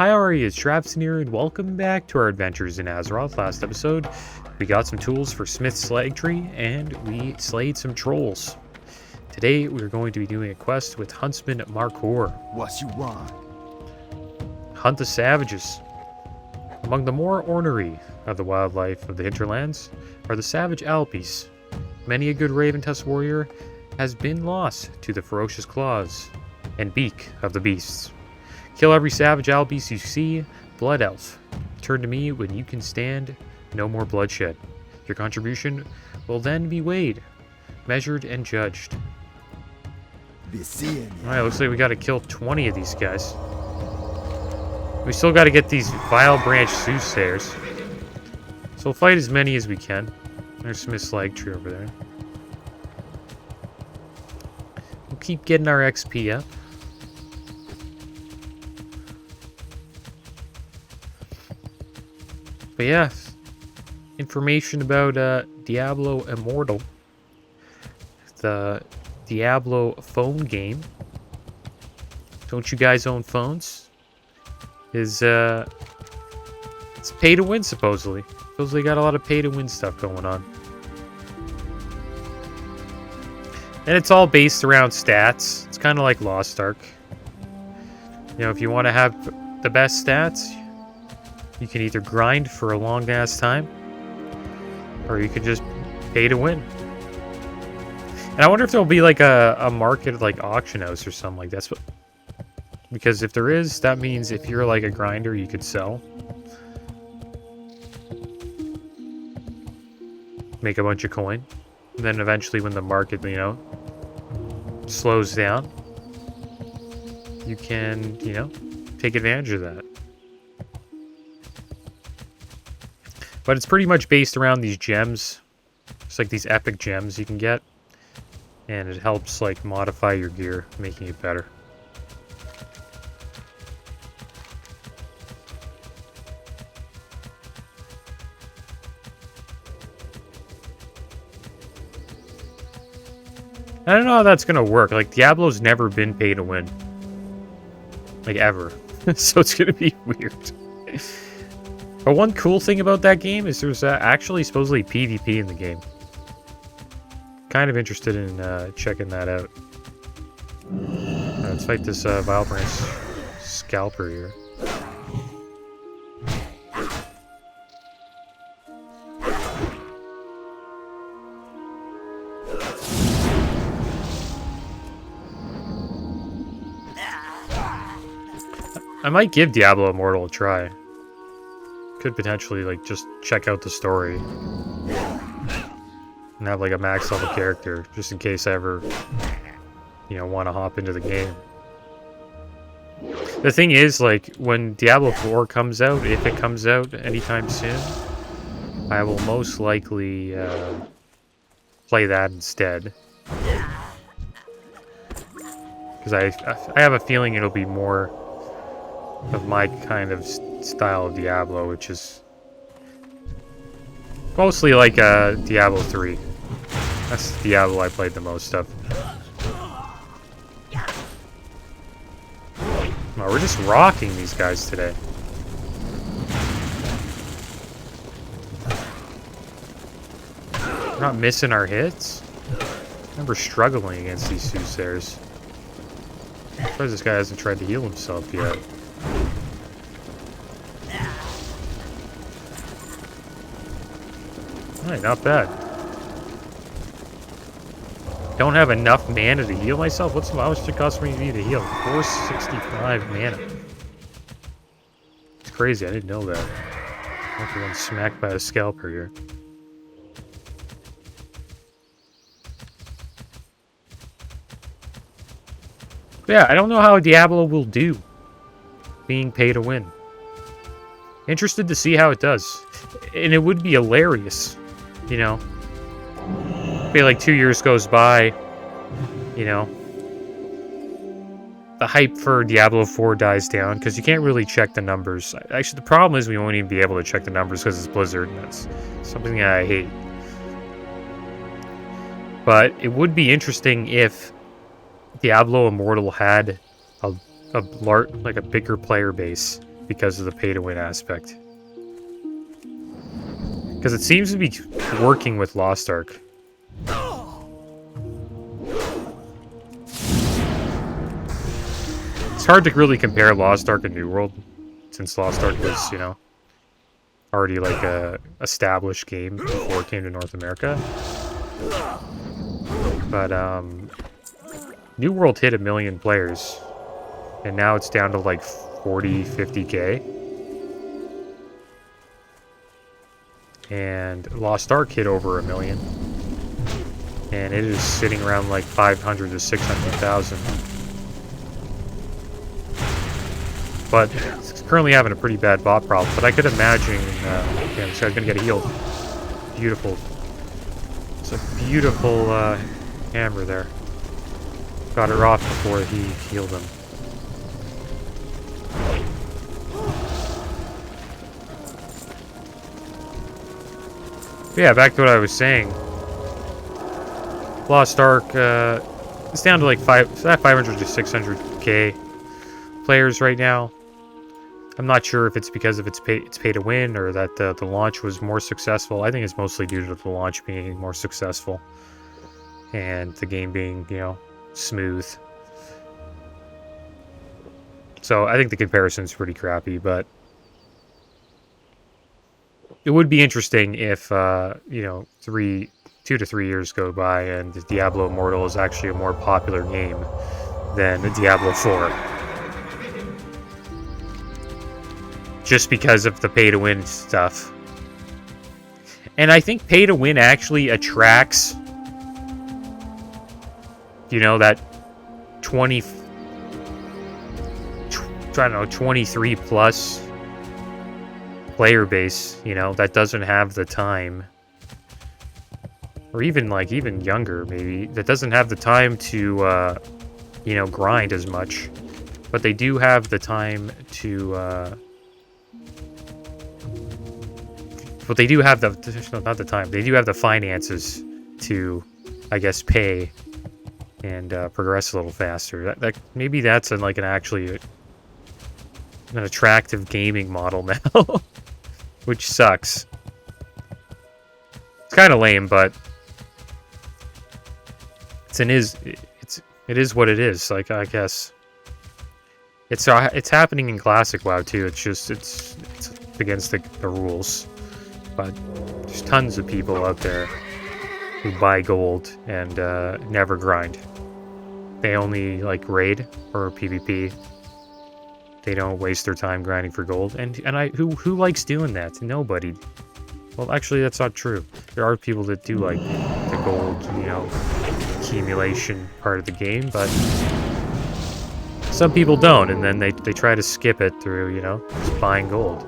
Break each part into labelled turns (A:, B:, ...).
A: Hi, how are you? It's Trapson here, and welcome back to our adventures in Azeroth. Last episode, we got some tools for Smith's Slag Tree, and we slayed some trolls. Today, we're going to be doing a quest with Huntsman Markor.
B: What you want?
A: Hunt the savages. Among the more ornery of the wildlife of the hinterlands are the savage Alpies. Many a good Raven-tusk warrior has been lost to the ferocious claws and beak of the beasts. Kill every savage Alpies you see, Blood Elf. Turn to me when you can stand no more bloodshed. Your contribution will then be weighed, measured, and judged. Alright, looks like we gotta kill 20 of these guys. We still gotta get these Vile Branch Soothsayers. So we'll fight as many as we can. There's Smith's Slag Tree over there. We'll keep getting our XP up. But yeah, information about Diablo Immortal, the Diablo phone game. Don't you guys own phones? It's pay to win supposedly. Supposedly got a lot of pay to win stuff going on. And it's all based around stats. It's kind of like Lost Ark. You know, if you want to have the best stats, you can either grind for a long ass time, or you can just pay to win. And I wonder if there'll be like a market like auction house or something like that. Because if there is, that means if you're like a grinder, you could sell. Make a bunch of coin. And then eventually when the market, you know, slows down, you can, you know, take advantage of that. But it's pretty much based around these gems. It's like these epic gems you can get. And it helps like modify your gear, making it better. I don't know how that's gonna work. Like, Diablo's never been pay to win. Like, ever. So it's gonna be weird. But one cool thing about that game is there's actually supposedly PvP in the game. Kind of interested in checking that out. Let's fight this Vile Branch Scalper here. I might give Diablo Immortal a try. Could potentially, like, just check out the story. And have, like, a max level character, just in case I ever, you know, want to hop into the game. The thing is, like, when Diablo 4 comes out, if it comes out anytime soon, I will most likely play that instead. Because I have a feeling it'll be more of my kind of style of Diablo, which is mostly like Diablo 3. That's the Diablo I played the most of. Oh, we're just rocking these guys today. We're not missing our hits. I remember struggling against these soothsayers. I'm surprised this guy hasn't tried to heal himself yet. Alright, not bad. Don't have enough mana to heal myself? How much does it cost me to heal? 465 mana. It's crazy, I didn't know that. I'm getting smacked by a scalper here. Yeah, I don't know how Diablo will do being pay to win. Interested to see how it does. And it would be hilarious, you know. Maybe like 2 years goes by, you know. The hype for Diablo 4 dies down because you can't really check the numbers. Actually, the problem is we won't even be able to check the numbers because it's Blizzard, and that's something that I hate. But it would be interesting if Diablo Immortal had a bigger player base because of the pay-to-win aspect. Because it seems to be working with Lost Ark. It's hard to really compare Lost Ark and New World, since Lost Ark was, you know, already like a established game before it came to North America. But New World hit 1 million players, and now it's down to like 40, 50K. And Lost Ark hit over 1 million, and it is sitting around like 500 to 600,000. But it's currently having a pretty bad bot problem. But I could imagine, yeah, this guy's gonna get healed. Beautiful. It's a beautiful hammer there. Got her off before he healed him. But yeah, back to what I was saying. Lost Ark, it's down to like 500 to 600K players right now. I'm not sure if it's because of its pay to win, or that the launch was more successful. I think it's mostly due to the launch being more successful and the game being, you know, smooth. So I think the comparison's pretty crappy, but it would be interesting if, you know, 2 to 3 years go by and Diablo Immortal is actually a more popular game than Diablo 4. Just because of the pay-to-win stuff. And I think pay-to-win actually attracts, you know, that 23 plus player base, you know, that doesn't have the time, or even younger maybe, that doesn't have the time to you know, grind as much, but they do have the time to but they do have the, no, not the time, they do have the finances to, I guess, pay and progress a little faster. That maybe that's an actually an attractive gaming model now. Which sucks. It's kind of lame, but it is what it is. Like, I guess it's happening in Classic WoW too. It's just it's against the rules. But there's tons of people out there who buy gold and never grind. They only like raid or PvP. They don't waste their time grinding for gold. And who likes doing that? Nobody. Well, actually, that's not true. There are people that do like the gold, you know, accumulation part of the game, but some people don't, and then they try to skip it through, you know, just buying gold.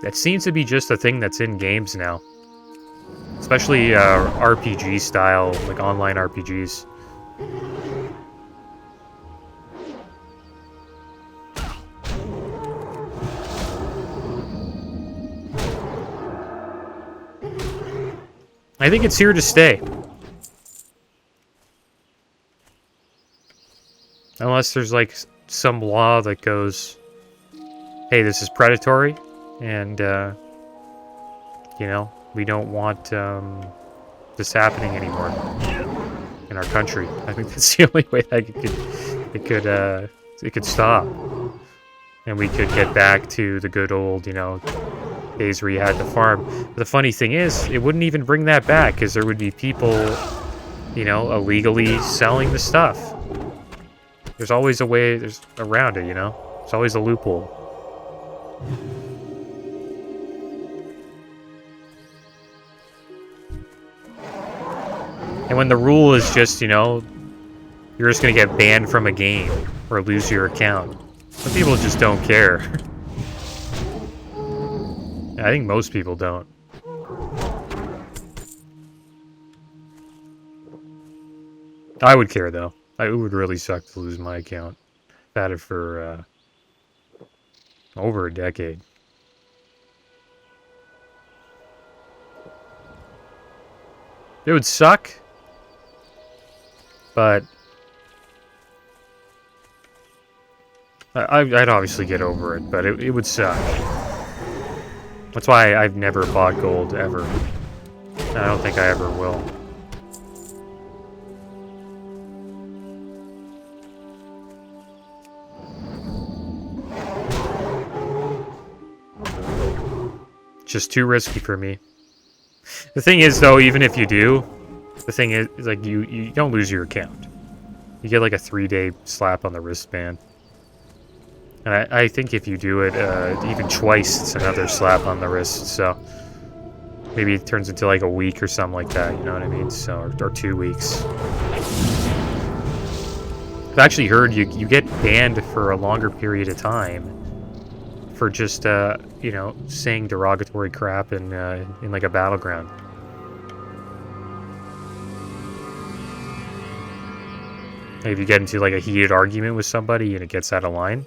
A: That seems to be just a thing that's in games now. Especially RPG style, like online RPGs. I think it's here to stay. Unless there's like some law that goes, hey, this is predatory, and you know, we don't want this happening anymore in our country. I think that's the only way that it could stop, and we could get back to the good old, you know, days where you had to farm. But the funny thing is, it wouldn't even bring that back, because there would be people, you know, illegally selling the stuff. There's always a way around it, you know? There's always a loophole. And when the rule is just, you know, you're just gonna get banned from a game or lose your account, some people just don't care. I think most people don't. I would care, though. It would really suck to lose my account. I've had it for over a decade. It would suck, but I'd obviously get over it, but it would suck. That's why I've never bought gold, ever. And I don't think I ever will. Just too risky for me. The thing is, though, even if you do, the thing is, like, you don't lose your account. You get, like, a 3-day slap on the wristband. And I think if you do it even twice, it's another slap on the wrist, so... Maybe it turns into, like, a week or something like that, you know what I mean? So, or 2 weeks. I've actually heard you get banned for a longer period of time for just, you know, saying derogatory crap in like, a battleground. Like, if you get into, like, a heated argument with somebody and it gets out of line,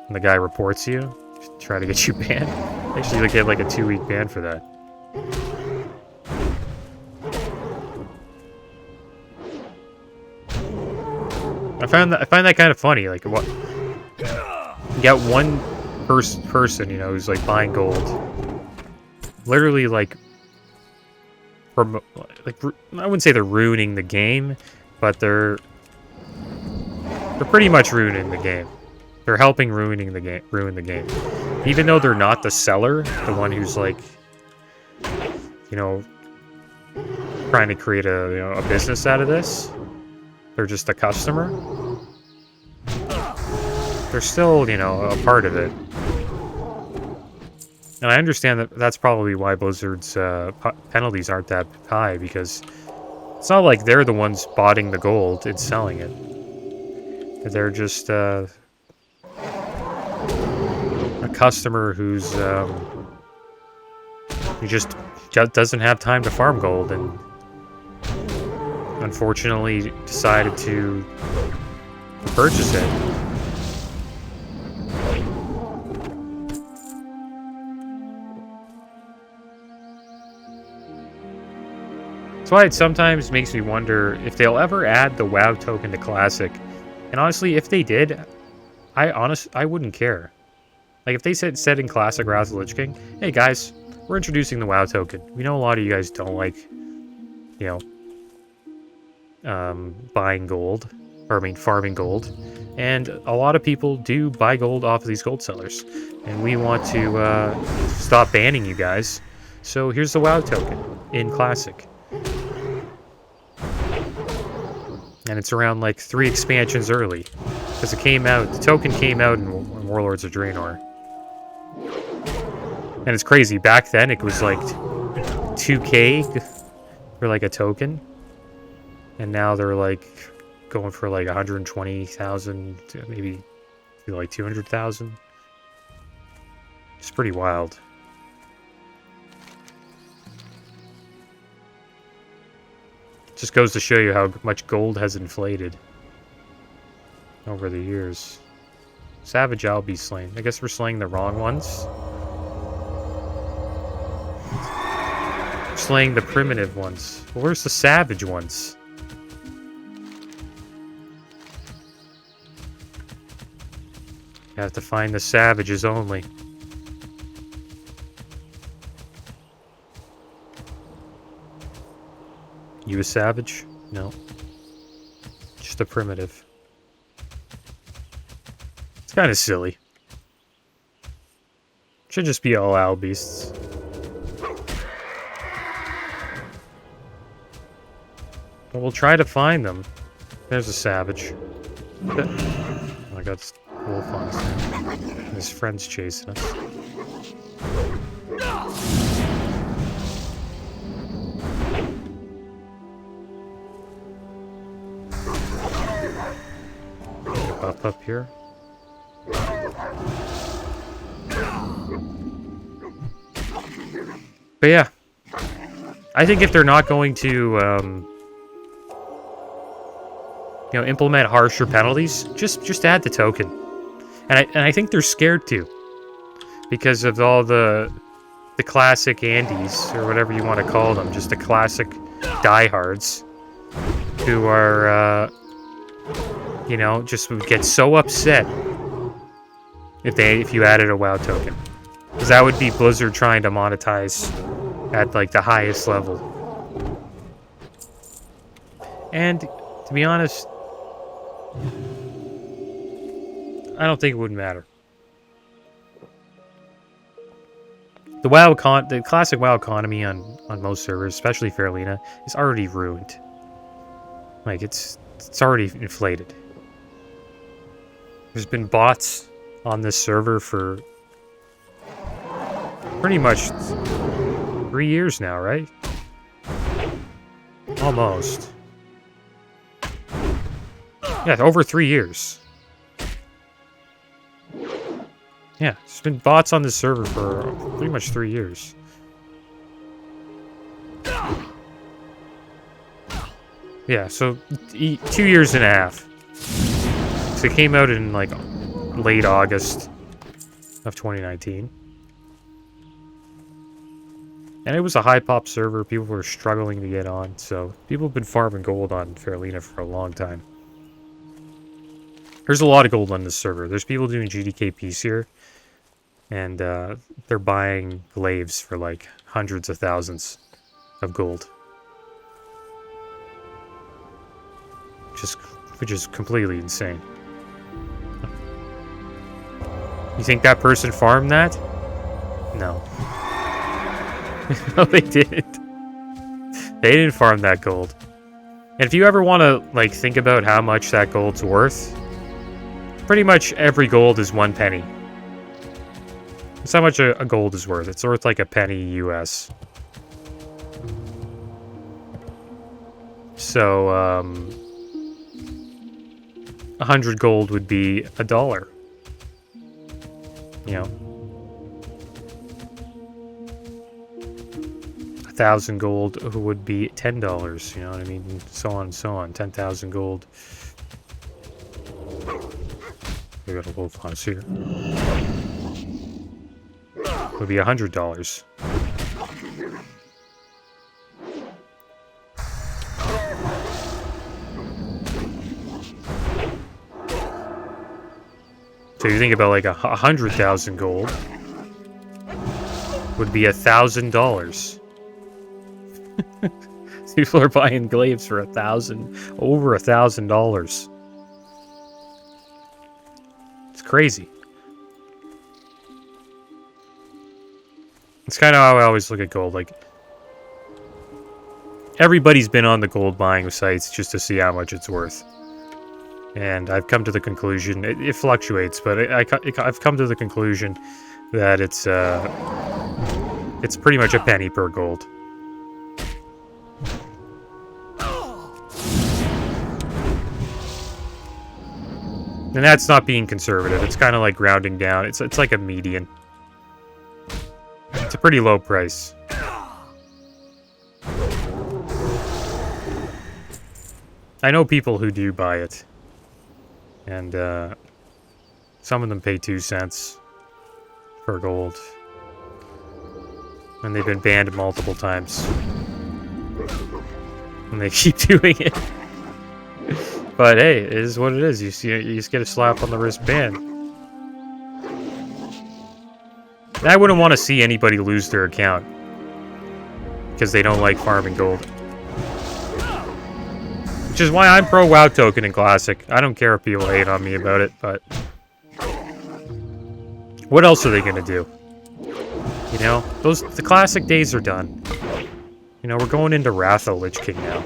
A: and the guy reports you, try to get you banned, actually you get, like, a 2-week ban for that. I find that kind of funny. Like, what? You got one person, you know, who's like buying gold, literally like, I wouldn't say they're ruining the game, but they're pretty much ruining the game. They're helping ruin the game, even though they're not the seller, the one who's like, you know, trying to create a business out of this. They're just a customer. They're still, you know, a part of it. And I understand that that's probably why Blizzard's penalties aren't that high, because it's not like they're the ones botting the gold and selling it. They're just a customer who just doesn't have time to farm gold and unfortunately decided to purchase it. That's why it sometimes makes me wonder if they'll ever add the WoW token to Classic. And honestly, if they did, I wouldn't care. Like, if they said in Classic Wrath of the Lich King, hey guys, we're introducing the WoW token. We know a lot of you guys don't like, you know, buying gold, or I mean farming gold, and a lot of people do buy gold off of these gold sellers, and we want to stop banning you guys, so here's the WoW token in Classic. And it's around like 3 expansions early, because the token came out in Warlords of Draenor. And it's crazy, back then it was like 2k for like a token. And now they're like going for like 120,000, maybe like 200,000. It's pretty wild. Just goes to show you how much gold has inflated over the years. Savage I'll be slain. I guess we're slaying the wrong ones. We're slaying the primitive ones. Well, where's the savage ones? You have to find the savages only. You a savage? No. Just a primitive. It's kind of silly. Should just be all owl beasts. But we'll try to find them. There's a savage. Oh my god, it's wolf on us now. And his friend's chasing us. Buff up here. But yeah, I think if they're not going to, you know, implement harsher penalties, just add the token. And I think they're scared to, because of all the classic Andes, or whatever you want to call them, just the classic diehards, who are, you know, just would get so upset if you added a WoW token. Because that would be Blizzard trying to monetize at like the highest level. And to be honest, I don't think it would matter. The classic WoW economy on most servers, especially Fairlina, is already ruined. Like it's already inflated. There's been bots on this server for pretty much 3 years now, right? Almost. Yeah, over 3 years. Yeah, there's been bots on this server for pretty much 3 years. Yeah, so 2 years and a half. So it came out in like late August of 2019. And it was a high pop server. People were struggling to get on, so people have been farming gold on Fairlina for a long time. There's a lot of gold on this server. There's people doing GDKPs here. And they're buying glaives for like hundreds of thousands of gold. Which is completely insane. You think that person farmed that? No. No, they didn't. They didn't farm that gold. And if you ever want to like think about how much that gold's worth, pretty much every gold is 1 penny. That's how much a gold is worth. It's worth like a penny US. So, 100 gold would be $1. You know? 1,000 gold would be $10. You know what I mean? And so on and so on. 10,000 gold. We got a wolf on us here. Would be $100. So you think about like 100,000 gold would be $1,000. People are buying glaives for over $1,000. It's crazy. It's kind of how I always look at gold. Like, everybody's been on the gold buying sites just to see how much it's worth. And I've come to the conclusion, it fluctuates, but I've come to the conclusion that it's pretty much a penny per gold. And that's not being conservative. It's kind of like rounding down. It's like a median. It's a pretty low price. I know people who do buy it. And some of them pay 2 cents per gold. And they've been banned multiple times. And they keep doing it. But hey, it is what it is. You just get a slap on the wrist ban. I wouldn't want to see anybody lose their account because they don't like farming gold. Which is why I'm pro WoW token in Classic. I don't care if people hate on me about it, but what else are they gonna do? You know, the Classic days are done. You know, we're going into Wrath of Lich King now.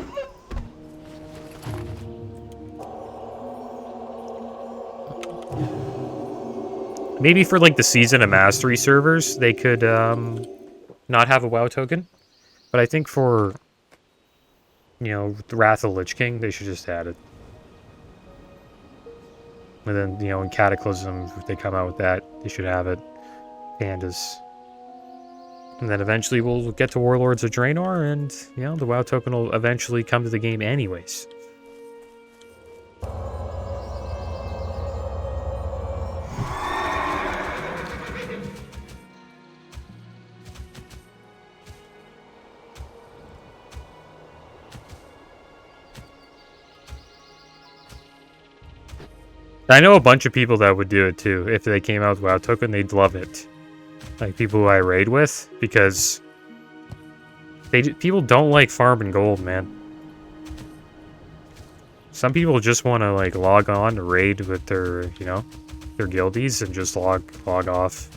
A: Maybe for like the Season of Mastery servers, they could not have a WoW token. But I think for, you know, the Wrath of Lich King, they should just add it. And then, you know, in Cataclysm, if they come out with that, they should have it. Pandas. And then eventually we'll get to Warlords of Draenor, and, you know, the WoW token will eventually come to the game anyways. I know a bunch of people that would do it too. If they came out with WoW Token, they'd love it. Like people who I raid with, because people don't like farming gold, man. Some people just want to like log on to raid with their, you know, their guildies and just log off.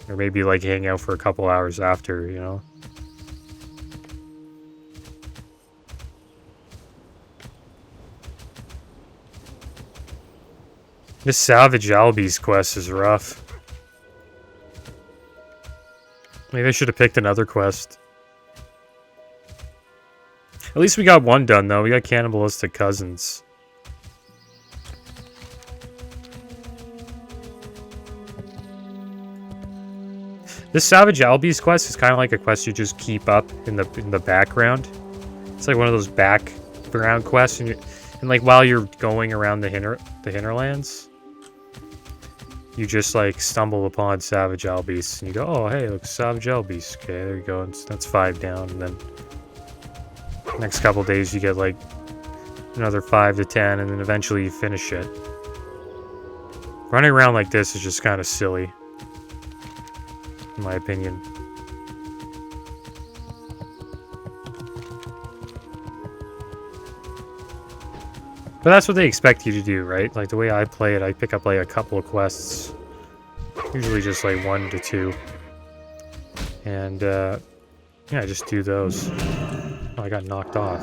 A: Or maybe like hang out for a couple hours after, you know. This Savage Albies quest is rough. Maybe I should have picked another quest. At least we got one done, though. We got Cannibalistic Cousins. This Savage Albies quest is kind of like a quest you just keep up in the background. It's like one of those background quests, and like while you're going around the hinterlands, you just like stumble upon Savage Albies, and you go, "Oh, hey, look, Savage Albies." Okay, there you go. That's 5 down, and then next couple days you get like another 5 to 10, and then eventually you finish it. Running around like this is just kind of silly, in my opinion. But that's what they expect you to do, right? Like the way I play it, I pick up like a couple of quests. Usually just like 1 to 2. And yeah, I just do those. Oh, I got knocked off.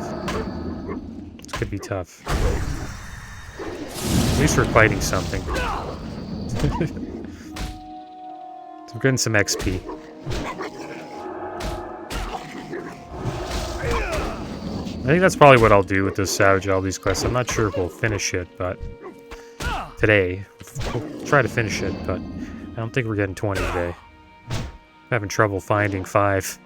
A: This could be tough. At least we're fighting something. So I'm getting some XP. I think that's probably what I'll do with this Savage Albies quest. I'm not sure if we'll finish it, but today. We'll try to finish it, but I don't think we're getting 20 today. I'm having trouble finding 5.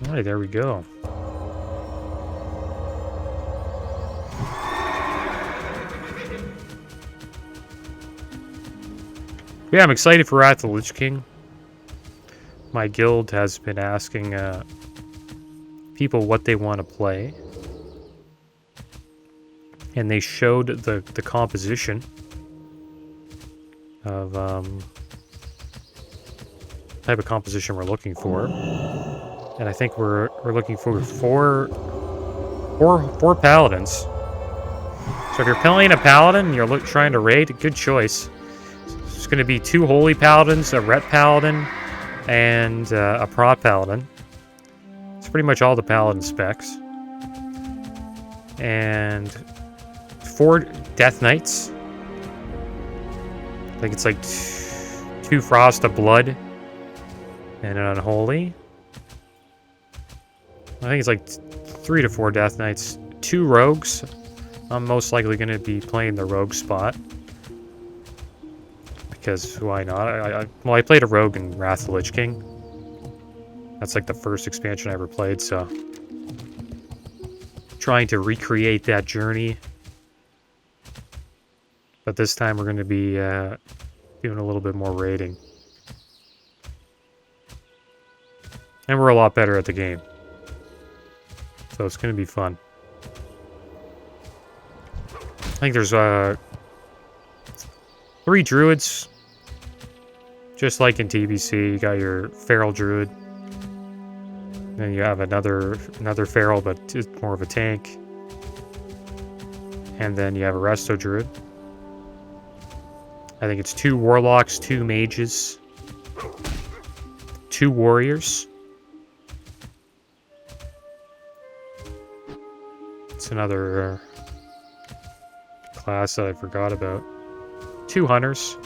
A: Alright, there we go. Yeah, I'm excited for Wrath of the Lich King. My guild has been asking people what they want to play. And they showed the composition of type of composition we're looking for. And I think we're looking for four paladins. So if you're playing a paladin and you're trying to raid, good choice. It's going to be 2 holy paladins, a ret paladin, and a prot paladin. It's pretty much all the paladin specs. And 4 death knights. I think it's like 2 frost of blood and an unholy. I think it's like 3 to 4 death knights. 2 rogues. I'm most likely going to be playing the rogue spot. Because why not? Well, I played a rogue in Wrath of the Lich King. That's like the first expansion I ever played, so trying to recreate that journey. But this time we're going to be doing a little bit more raiding. And we're a lot better at the game. So it's going to be fun. I think there's 3 druids. Just like in TBC, you got your feral druid. Then you have another feral, but it's more of a tank. And then you have a resto druid. I think it's 2 warlocks, 2 mages, 2 warriors. It's another class that I forgot about. 2 hunters.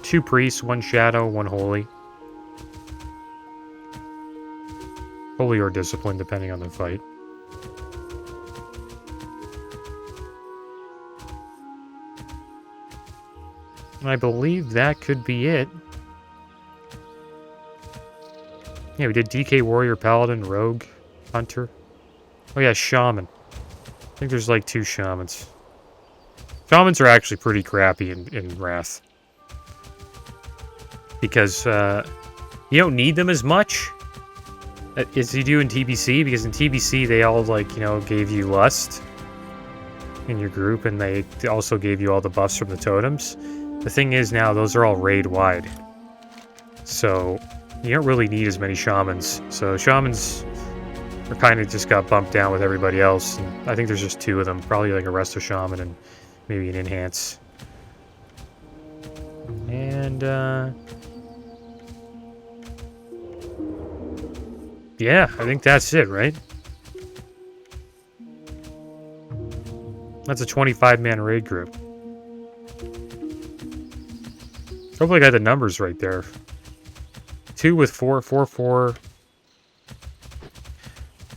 A: 2 priests, 1 shadow, 1 holy. Holy or discipline, depending on the fight. And I believe that could be it. Yeah, we did DK Warrior, Paladin, Rogue, Hunter. Oh yeah, Shaman. I think there's like 2 Shamans. Shamans are actually pretty crappy in Wrath. because you don't need them as much as you do in TBC, because in TBC they all, like, you know, gave you lust in your group, and they also gave you all the buffs from the totems. The thing is now, those are all raid wide, so you don't really need as many shamans. So shamans are kind of just got bumped down with everybody else, and I think there's just 2 of them, probably like a resto shaman and maybe an enhance. And yeah, I think that's it, right? That's a 25-man raid group. Hopefully I got the numbers right there. 2 with 4, 4, 4.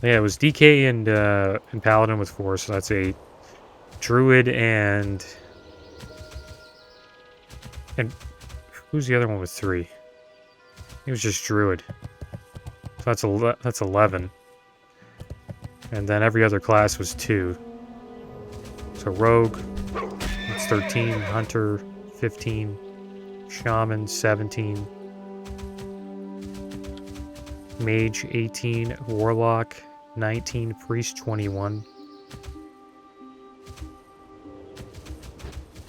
A: Yeah, it was DK and Paladin with 4, so that's 8. Druid and who's the other one with 3? It was just Druid. So that's 11. And then every other class was 2. So Rogue, that's 13. Hunter, 15. Shaman, 17. Mage, 18. Warlock, 19. Priest, 21.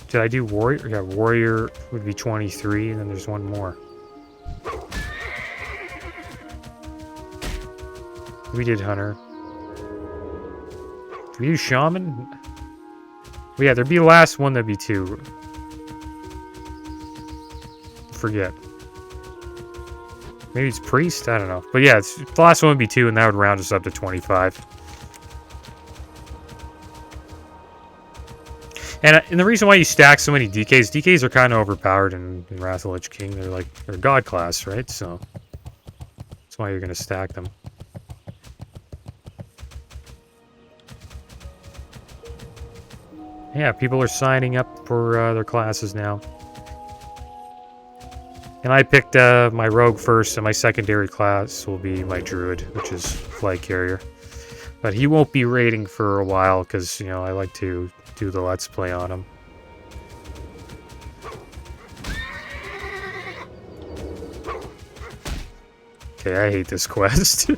A: Did I do Warrior? Yeah, Warrior would be 23, and then there's one more. We did Hunter. Did we do Shaman? Well, yeah, there'd be the last one, that'd be 2. Forget. Maybe it's Priest? I don't know. But yeah, the last one would be 2, and that would round us up to 25. And the reason why you stack so many DKs are kind of overpowered in Wrath of the Lich King. They're god class, right? So that's why you're going to stack them. Yeah, people are signing up for their classes now. And I picked my Rogue first, and my secondary class will be my Druid, which is Flag Carrier. But he won't be raiding for a while, because, you know, I like to do the Let's Play on him. Okay, I hate this quest.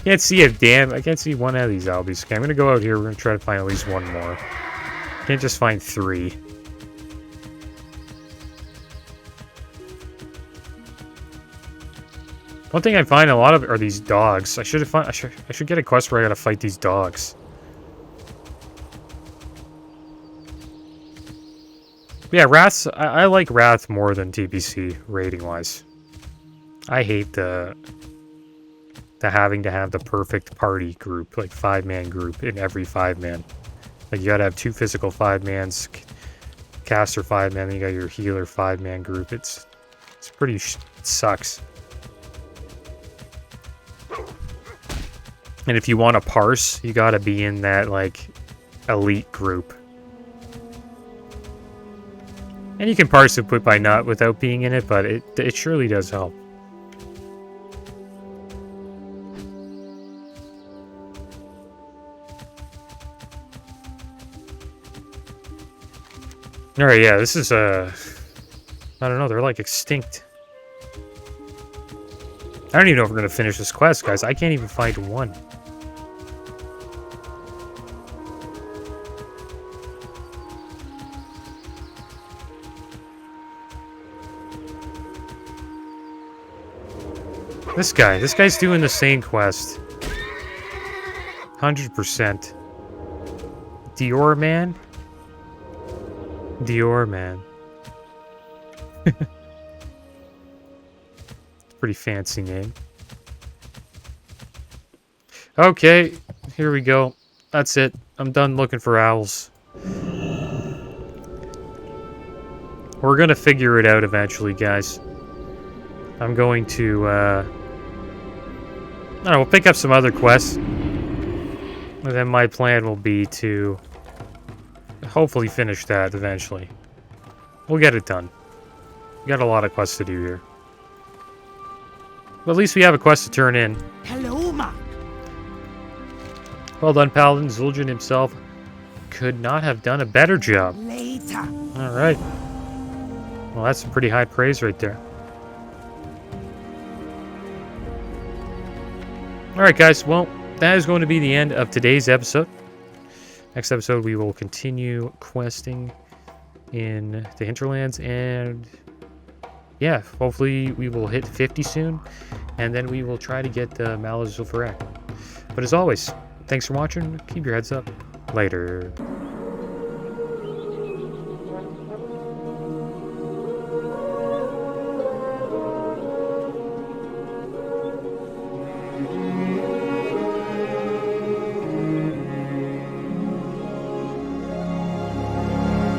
A: Can't see a damn... I can't see one out of these Albies. Okay, I'm gonna go out here. We're gonna try to find at least one more. Can't just find 3. One thing I find a lot of are these dogs. I should get a quest where I gotta fight these dogs. Yeah, Wraths. I like Wrath more than TBC rating wise. I hate the having to have the perfect party group, like 5-man group in every 5-man. Like you gotta have 2 physical 5-mans, caster 5-man, then you got your healer 5-man group. It's pretty it sucks. And if you want to parse, you gotta be in that like elite group. And you can parse it by not without being in it, but it surely does help. Alright, yeah, this is I don't know, they're like extinct. I don't even know if we're gonna finish this quest, guys. I can't even find one. This guy's doing the same quest. 100%. Dior Man? Dior Man. It's a pretty fancy name. Okay, here we go. That's it. I'm done looking for owls. We're gonna figure it out eventually, guys. I'm going to, I don't know, we'll pick up some other quests. And then my plan will be to hopefully finish that eventually. We'll get it done. We got a lot of quests to do here. But at least we have a quest to turn in.
B: Hello, Mark.
A: Well done, Paladin. Zul'jin himself could not have done a better job.
B: Later.
A: Alright. Well, that's some pretty high praise right there. Alright guys, well, that is going to be the end of today's episode. Next episode we will continue questing in the hinterlands, and yeah, hopefully we will hit 50 soon, and then we will try to get the Malazul Farak. But as always, thanks for watching, keep your heads up, later.